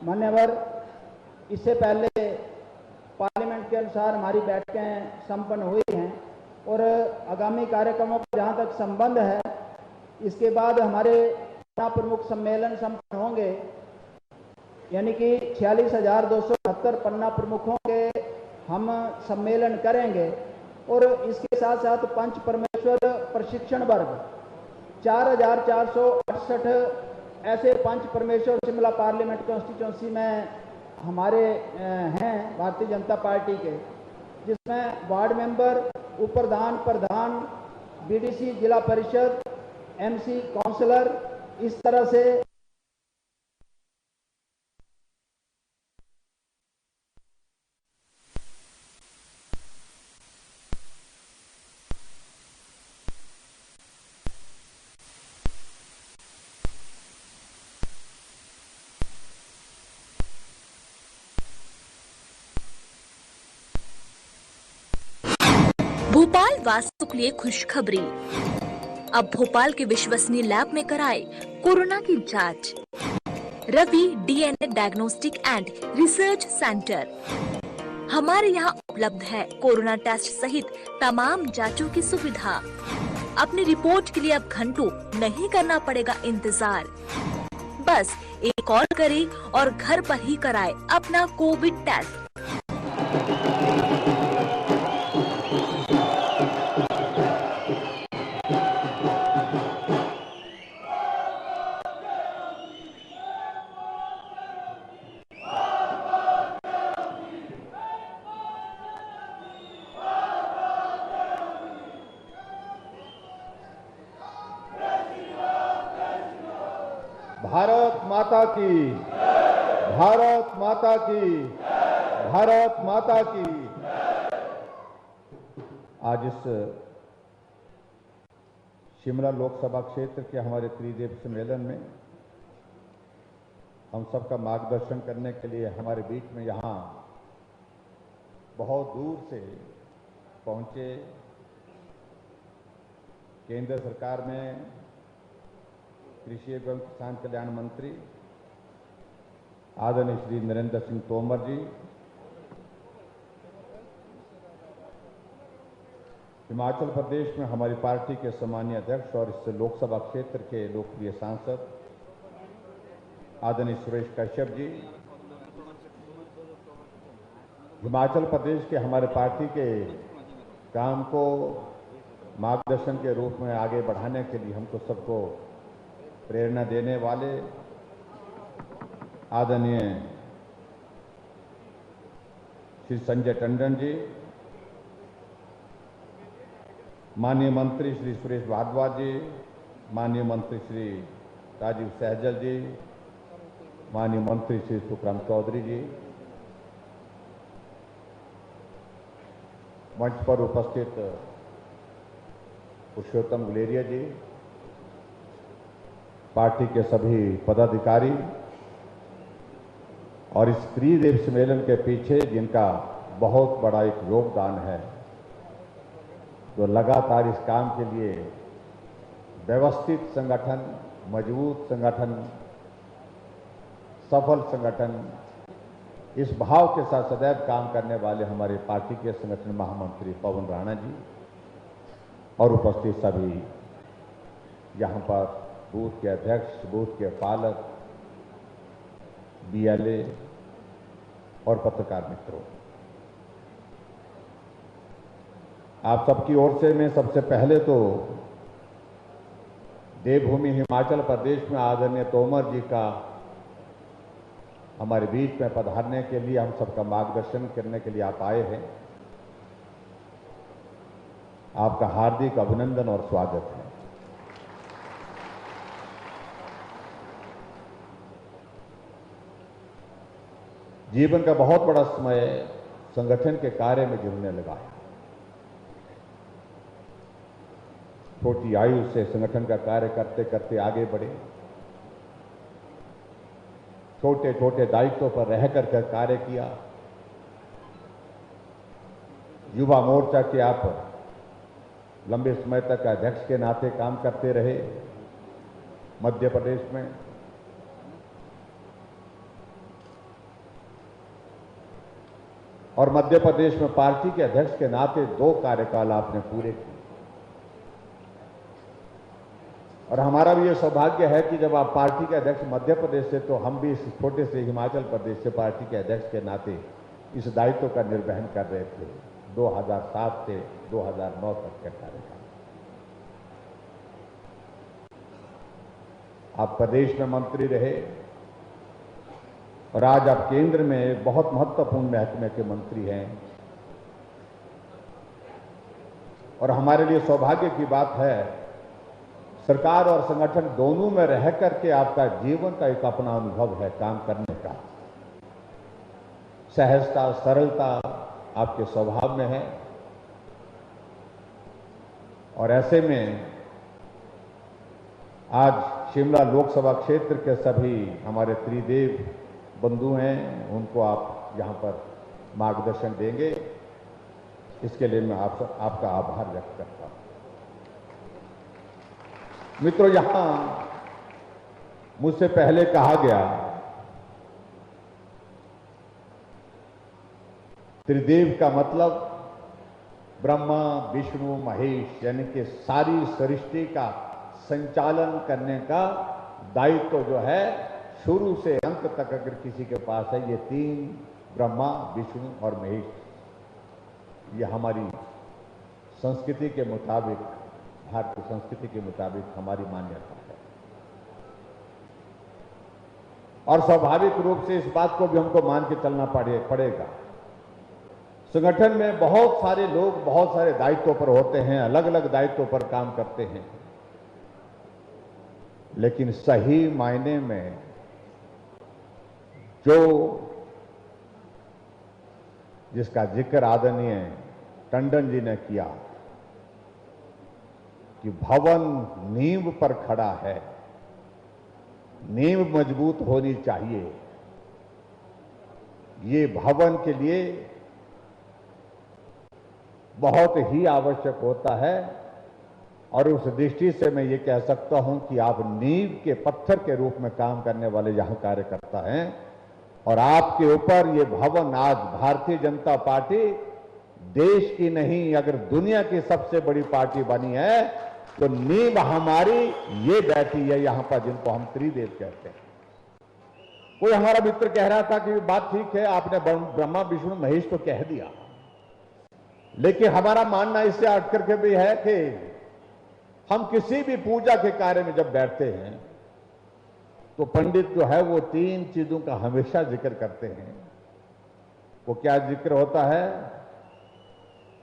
मान्यवर, इससे पहले पार्लियामेंट के अनुसार हमारी बैठकें संपन्न हुई हैं और आगामी कार्यक्रमों का जहां तक संबंध है, इसके बाद हमारे प्रमुख सम्मेलन संपन्न होंगे, यानी कि 46,270 पन्ना प्रमुखों के हम सम्मेलन करेंगे और इसके साथ साथ पंच परमेश्वर प्रशिक्षण वर्ग 4,468 ऐसे पंच परमेश्वर शिमला पार्लियामेंट कॉन्स्टिट्यूंसी में हमारे हैं भारतीय जनता पार्टी के, जिसमें वार्ड मेंबर, उप प्रधान, प्रधान, बीडीसी, जिला परिषद, एमसी, काउंसलर, इस तरह से भोपाल वासियों के लिए खुशखबरी। अब भोपाल के विश्वसनीय लैब में कराए कोरोना की जांच। Ravi DNA diagnostic and research centre. हमारे यहाँ उपलब्ध है कोरोना टेस्ट सहित तमाम जांचों की सुविधा। अपनी रिपोर्ट के लिए अब घंटों नहीं करना पड़ेगा इंतजार। बस एक कॉल करें और घर पर ही कराए अपना कोविड टेस्ट। भारत माता की, भारत माता की, भारत माता की। आज इस शिमला लोकसभा क्षेत्र के हमारे त्रिदेव सम्मेलन में हम सबका मार्गदर्शन करने के लिए हमारे बीच में यहाँ बहुत दूर से पहुंचे केंद्र सरकार में कृषि एवं किसान कल्याण मंत्री आदरणीय श्री नरेंद्र सिंह तोमर जी, हिमाचल प्रदेश में हमारी पार्टी के सम्मानीय अध्यक्ष और इस लोकसभा क्षेत्र के लोकप्रिय सांसद आदरणीय सुरेश कश्यप जी, हिमाचल प्रदेश के हमारे पार्टी के काम को मार्गदर्शन के रूप में आगे बढ़ाने के लिए हमको सबको प्रेरणा देने वाले आदरणीय श्री संजय टंडन जी, माननीय मंत्री श्री सुरेश भारद्वाज जी, माननीय मंत्री श्री राजीव सहजल जी, माननीय मंत्री श्री सुखराम चौधरी जी, मंच पर उपस्थित पुरुषोत्तम गुलेरिया जी, पार्टी के सभी पदाधिकारी और इस त्रिदेव सम्मेलन के पीछे जिनका बहुत बड़ा एक योगदान है, जो लगातार इस काम के लिए व्यवस्थित संगठन, मजबूत संगठन, सफल संगठन, इस भाव के साथ सदैव काम करने वाले हमारे पार्टी के संगठन महामंत्री पवन राणा जी और उपस्थित सभी यहाँ पर बूथ के अध्यक्ष, बूथ के पालक, बीएलए और पत्रकार मित्रों, आप सबकी ओर से मैं सबसे पहले तो देवभूमि हिमाचल प्रदेश में आदरणीय तोमर जी का हमारे बीच में पधारने के लिए, हम सबका मार्गदर्शन करने के लिए आप आए हैं, आपका हार्दिक अभिनंदन और स्वागत है। जीवन का बहुत बड़ा समय संगठन के कार्य में जुड़ने लगा है। छोटी आयु से संगठन का कार्य करते करते आगे बढ़े, छोटे छोटे दायित्वों पर रहकर कार्य किया। युवा मोर्चा के आप लंबे समय तक अध्यक्ष के नाते काम करते रहे मध्य प्रदेश में। और मध्य प्रदेश में पार्टी के अध्यक्ष के नाते 2 कार्यकाल आपने पूरे किए। और हमारा भी ये सौभाग्य है कि जब आप पार्टी के अध्यक्ष मध्य प्रदेश से, तो हम भी इस छोटे से हिमाचल प्रदेश से पार्टी के अध्यक्ष के नाते इस दायित्व का निर्वहन कर रहे थे 2007 से 2009 तक के कार्यकाल। आप प्रदेश में मंत्री रहे और आज आप केंद्र में एक बहुत महत्वपूर्ण महकमे के मंत्री हैं। और हमारे लिए सौभाग्य की बात है, सरकार और संगठन दोनों में रह करके आपका जीवन का एक अपना अनुभव है काम करने का। सहजता, सरलता आपके स्वभाव में है। और ऐसे में आज शिमला लोकसभा क्षेत्र के सभी हमारे त्रिदेव बंधु हैं, उनको आप यहां पर मार्गदर्शन देंगे, इसके लिए मैं आपका आभार व्यक्त करता हूं। मित्रों, यहां मुझसे पहले कहा गया त्रिदेव का मतलब ब्रह्मा, विष्णु, महेश, यानी कि सारी सृष्टि का संचालन करने का दायित्व जो है शुरू से अंत तक अगर किसी के पास है, ये 3 ब्रह्मा, विष्णु और महेश, ये हमारी संस्कृति के मुताबिक, भारतीय संस्कृति के मुताबिक हमारी मान्यता है। और स्वाभाविक रूप से इस बात को भी हमको मान के चलना पड़ेगा। संगठन में बहुत सारे लोग बहुत सारे दायित्वों पर होते हैं, अलग अलग दायित्वों पर काम करते हैं, लेकिन सही मायने में जिसका जिक्र आदरणीय टंडन जी ने किया कि भवन नींव पर खड़ा है, नींव मजबूत होनी चाहिए, ये भवन के लिए बहुत ही आवश्यक होता है। और उस दृष्टि से मैं ये कह सकता हूं कि आप नींव के पत्थर के रूप में काम करने वाले यहां कार्यकर्ता हैं। और आपके ऊपर ये भवन, आज भारतीय जनता पार्टी देश की नहीं, अगर दुनिया की सबसे बड़ी पार्टी बनी है, तो नींव हमारी ये बैठी है यहां पर, जिनको हम त्रिदेव कहते हैं। कोई हमारा मित्र कह रहा था कि बात ठीक है, आपने ब्रह्मा, विष्णु, महेश तो कह दिया, लेकिन हमारा मानना इससे हट करके भी है कि हम किसी भी पूजा के कार्य में जब बैठते हैं तो पंडित जो है वो 3 चीजों का हमेशा जिक्र करते हैं। वो क्या जिक्र होता है?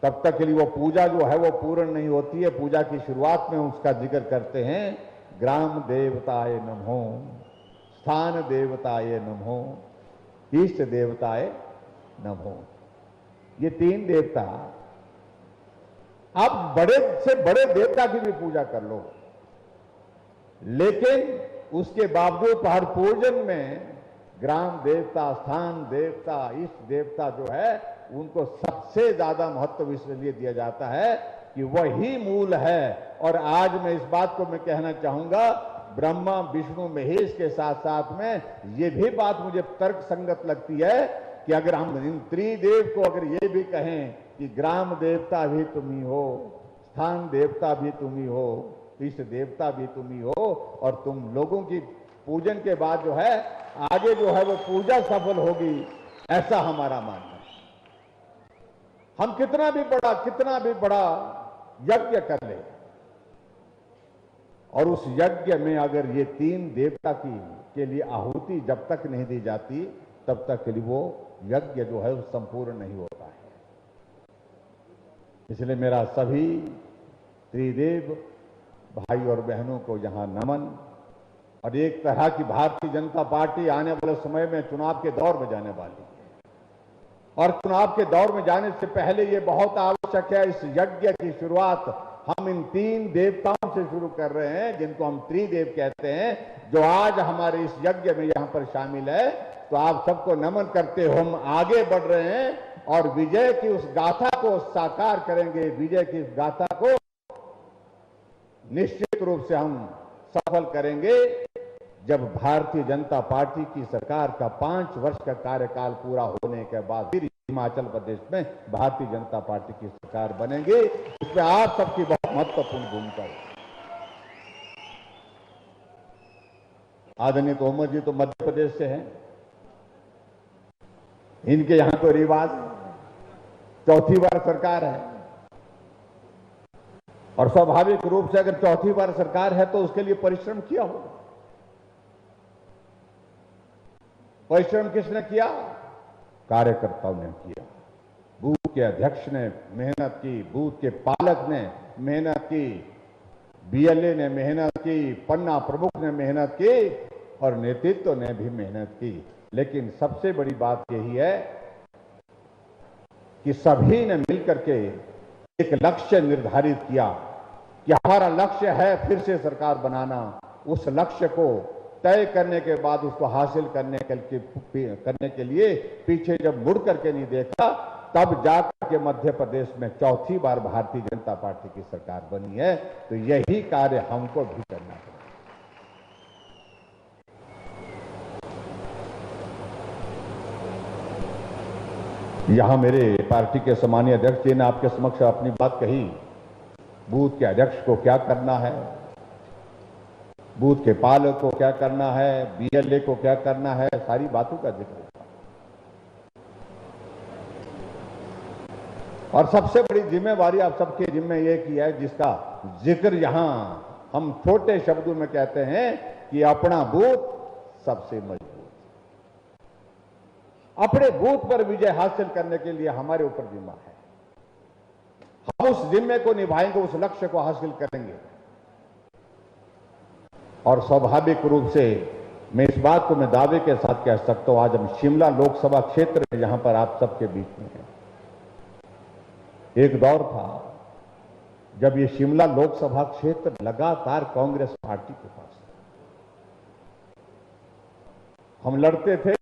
तब तक के लिए वो पूजा जो है वो पूर्ण नहीं होती है। पूजा की शुरुआत में उसका जिक्र करते हैं, ग्राम देवताय नमो, स्थान देवताय नमो, इष्ट देवताय नमो। ये 3 देवता, आप बड़े से बड़े देवता की भी पूजा कर लो, लेकिन उसके बावजूद हर पूजन में ग्राम देवता, स्थान देवता, इष्ट देवता जो है उनको सबसे ज्यादा महत्व इसलिए दिया जाता है कि वही मूल है। और आज मैं इस बात को मैं कहना चाहूंगा, ब्रह्मा, विष्णु, महेश के साथ साथ में ये भी बात मुझे तर्क संगत लगती है कि अगर हम इन त्रिदेव को अगर ये भी कहें कि ग्राम देवता भी तुम ही हो, स्थान देवता भी तुम ही हो, इष्ट देवता भी तुम ही हो, और तुम लोगों की पूजन के बाद जो है आगे जो है वो पूजा सफल होगी, ऐसा हमारा मानना है। हम कितना भी बड़ा यज्ञ कर ले, और उस यज्ञ में अगर ये 3 देवता के लिए आहुति जब तक नहीं दी जाती, तब तक के लिए वो यज्ञ जो है वो संपूर्ण नहीं होता है। इसलिए मेरा सभी त्रिदेव भाई और बहनों को यहां नमन। और एक तरह की भारतीय जनता पार्टी आने वाले समय में चुनाव के दौर में जाने वाली है, और चुनाव के दौर में जाने से पहले ये बहुत आवश्यक है, इस यज्ञ की शुरुआत हम इन 3 देवताओं से शुरू कर रहे हैं, जिनको हम त्रिदेव कहते हैं, जो आज हमारे इस यज्ञ में यहां पर शामिल है। तो आप सबको नमन करते हो हम आगे बढ़ रहे हैं और विजय की उस गाथा को साकार करेंगे। विजय की इस गाथा को निश्चित रूप से हम सफल करेंगे जब भारतीय जनता पार्टी की सरकार का 5 वर्ष का कार्यकाल पूरा होने के बाद फिर हिमाचल प्रदेश में भारतीय जनता पार्टी की सरकार बनेगी। इसमें आप सबकी बहुत महत्वपूर्ण भूमिका है। आदरणीय तोमर जी तो मध्य प्रदेश से हैं, इनके यहां तो रिवाज चौथी बार सरकार है, और स्वाभाविक रूप से अगर चौथी बार सरकार है तो उसके लिए परिश्रम किया होगा। परिश्रम किसने किया? कार्यकर्ताओं ने किया। बूथ के अध्यक्ष ने मेहनत की, बूथ के पालक ने मेहनत की, बीएलए ने मेहनत की, पन्ना प्रमुख ने मेहनत की और नेतृत्व ने भी मेहनत की। लेकिन सबसे बड़ी बात यही है कि सभी ने मिलकर के एक लक्ष्य निर्धारित किया कि हमारा लक्ष्य है फिर से सरकार बनाना। उस लक्ष्य को तय करने के बाद उसको हासिल करने के लिए पीछे जब मुड़ करके नहीं देखा, तब जाकर के मध्य प्रदेश में चौथी बार भारतीय जनता पार्टी की सरकार बनी है। तो यही कार्य हमको भी करना है। यहां मेरे पार्टी के सम्मानीय अध्यक्ष जी ने आपके समक्ष अपनी बात कही। बूथ के अध्यक्ष को क्या करना है, बूथ के पालक को क्या करना है, बीएलए को क्या करना है, सारी बातों का जिक्र था। और सबसे बड़ी जिम्मेवारी आप सबके जिम्मे ये की है, जिसका जिक्र यहां हम छोटे शब्दों में कहते हैं कि अपना बूथ सबसे मजबूत। अपने बूथ पर विजय हासिल करने के लिए हमारे ऊपर जिम्मा है। हम उस जिम्मे को निभाएंगे, उस लक्ष्य को हासिल करेंगे। और स्वाभाविक रूप से मैं इस बात को मैं दावे के साथ कह सकता हूं, आज हम शिमला लोकसभा क्षेत्र में यहां पर आप सबके बीच में हैं। एक दौर था जब ये शिमला लोकसभा क्षेत्र लगातार कांग्रेस पार्टी के पास था। हम लड़ते थे,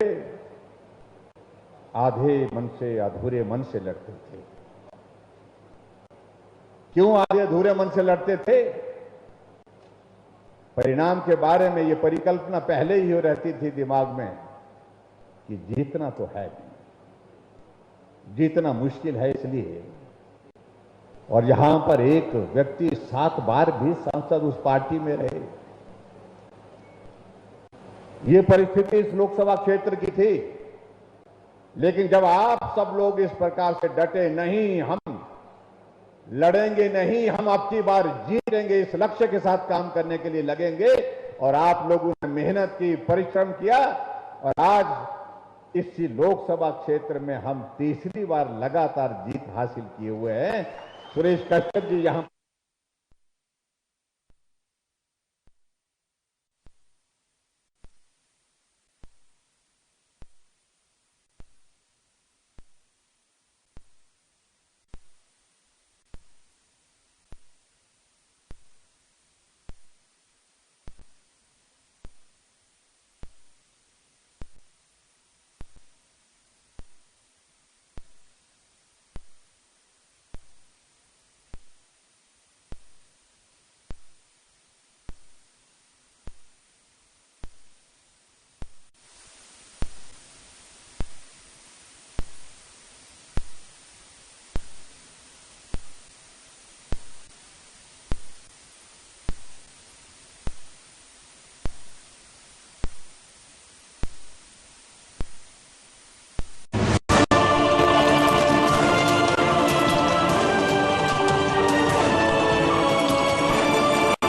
आधे मन से अधूरे मन से लड़ते थे। क्यों आधे अधूरे मन से लड़ते थे? परिणाम के बारे में ये परिकल्पना पहले ही हो रहती थी दिमाग में कि जीतना तो है, जीतना मुश्किल है इसलिए। और यहां पर एक व्यक्ति 7 बार भी सांसद उस पार्टी में रहे। ये परिस्थिति इस लोकसभा क्षेत्र की थी। लेकिन जब आप सब लोग इस प्रकार से डटे, नहीं हम लड़ेंगे, नहीं हम अब की बार जीतेंगे, इस लक्ष्य के साथ काम करने के लिए लगेंगे, और आप लोगों ने मेहनत की, परिश्रम किया, और आज इस लोकसभा क्षेत्र में हम तीसरी बार लगातार जीत हासिल किए हुए हैं। सुरेश कश्यप जी यहां